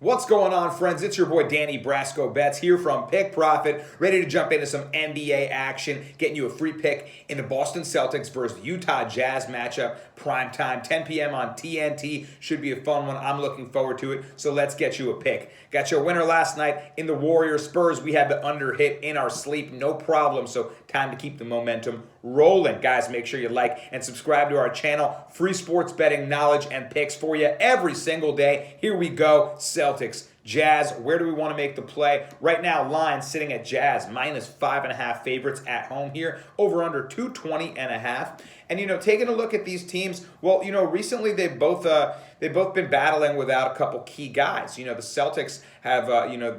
What's going on, friends? It's your boy Danny Brasco Bets here from Pick Profit, ready to jump into some NBA action, getting you a free pick in the Boston Celtics versus Utah Jazz matchup, prime time, 10 p.m. on TNT. Should be a fun one. I'm looking forward to it, so let's get you a pick. Got your winner last night in the Warriors Spurs. We had the under hit in our sleep, no problem, so time to keep the momentum rolling. Guys, make sure you like and subscribe to our channel. Free sports betting knowledge and picks for you every single day. Here we go. Celtics, Jazz, where do we want to make the play? Right now, line sitting at Jazz, minus 5.5 favorites at home here, over under 220.5. And, taking a look at these teams, well, recently they've both been battling without a couple key guys. The Celtics have,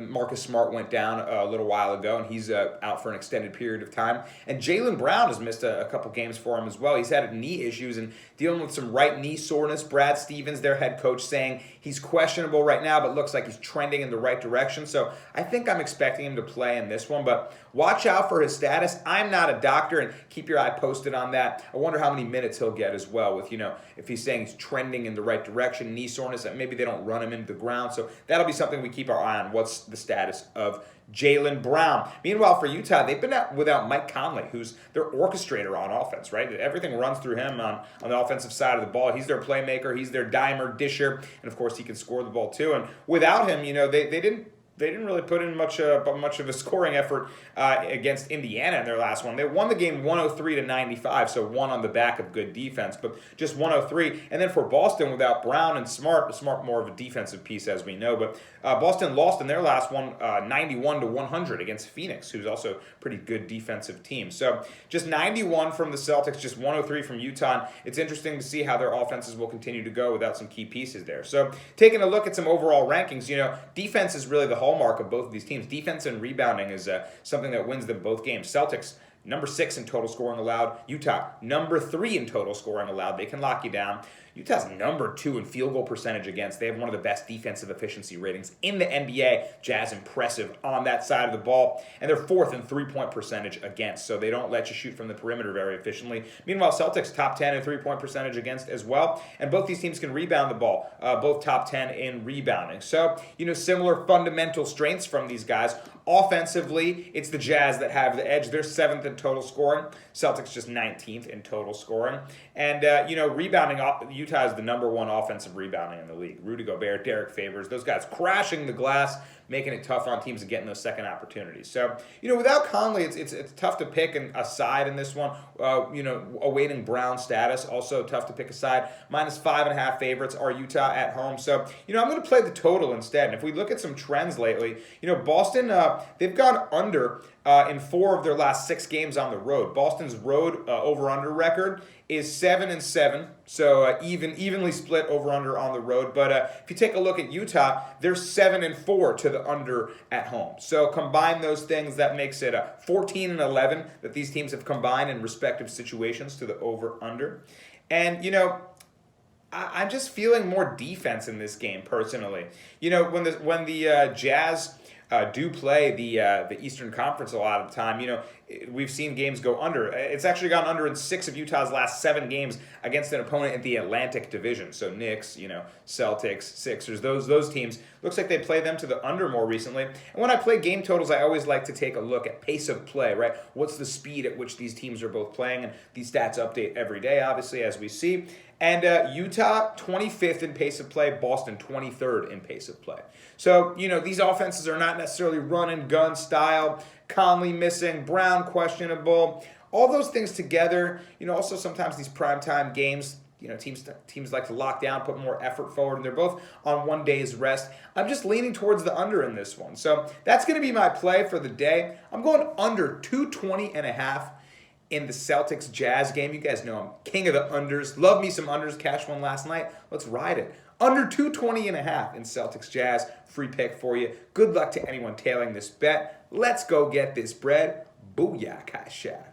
Marcus Smart went down a little while ago, and he's out for an extended period of time. And Jaylen Brown has missed a couple games for him as well. He's had knee issues and dealing with some right knee soreness. Brad Stevens, their head coach, saying he's questionable right now, but looks like he's trending in the right direction. So I think I'm expecting him to play in this one, but watch out for his status. I'm not a doctor, and keep your eye posted on that. I wonder how many minutes he'll get as well with, if he's saying he's trending in the right direction, knee soreness, that maybe they don't run him into the ground. So that'll be something we keep our eye on. What's the status of Jaylen Brown? Meanwhile, for Utah, they've been out without Mike Conley, who's their orchestrator on offense, right? Everything runs through him on the offensive side of the ball. He's their playmaker. He's their dimer, disher, and of course, he can score the ball too. And without him, they didn't really put in much of a scoring effort against Indiana in their last one. They won the game 103-95, so one on the back of good defense, but just 103. And then for Boston, without Brown and Smart more of a defensive piece, as we know, but Boston lost in their last one 91-100 against Phoenix, who's also a pretty good defensive team. So just 91 from the Celtics, just 103 from Utah. It's interesting to see how their offenses will continue to go without some key pieces there. So taking a look at some overall rankings, defense is really the hallmark of both of these teams. Defense and rebounding is something that wins them both games. Celtics, number 6 in total scoring allowed. Utah, number 3 in total scoring allowed. They can lock you down. Utah's number 2 in field goal percentage against. They have one of the best defensive efficiency ratings in the NBA. Jazz impressive on that side of the ball. And they're 4th in three-point percentage against, so they don't let you shoot from the perimeter very efficiently. Meanwhile, Celtics top 10 in three-point percentage against as well. And both these teams can rebound the ball, both top 10 in rebounding. So, similar fundamental strengths from these guys. Offensively, it's the Jazz that have the edge. They're 7th in total scoring. Celtics just 19th in total scoring. And, rebounding, Utah is the number 1 offensive rebounding in the league. Rudy Gobert, Derek Favors, those guys crashing the glass, making it tough on teams and getting those second opportunities. So, without Conley, it's tough to pick a side in this one. Awaiting Brown status, also tough to pick a side. Minus 5.5 favorites are Utah at home. So, I'm going to play the total instead. And if we look at some trends lately, Boston, they've gone under in 4 of their last 6 games on the road. Boston's road over-under record is 7-7, so evenly split over-under on the road. But if you take a look at Utah, they're 7-4 to the under at home. So combine those things, that makes it 14-11 that these teams have combined in respective situations to the over-under. And, I'm just feeling more defense in this game personally. When the Jazz do play the Eastern Conference a lot of the time, we've seen games go under. It's actually gone under in 6 of Utah's last 7 games against an opponent in the Atlantic Division. So Knicks, Celtics, Sixers, those teams. Looks like they play them to the under more recently. And when I play game totals, I always like to take a look at pace of play, right? What's the speed at which these teams are both playing? And these stats update every day, obviously, as we see. And Utah, 25th in pace of play. Boston, 23rd in pace of play. So, these offenses are not necessarily run and gun style. Conley missing, Brown questionable. All those things together, also sometimes these primetime games, teams like to lock down, put more effort forward, and they're both on 1 day's rest. I'm just leaning towards the under in this one. So that's going to be my play for the day. I'm going under 220.5 in the Celtics Jazz game. You guys know I'm king of the unders. Love me some unders. Cash one last night. Let's ride it. Under 220.5 in Celtics Jazz. Free pick for you. Good luck to anyone tailing this bet. Let's go get this bread. Booyah, Kasha.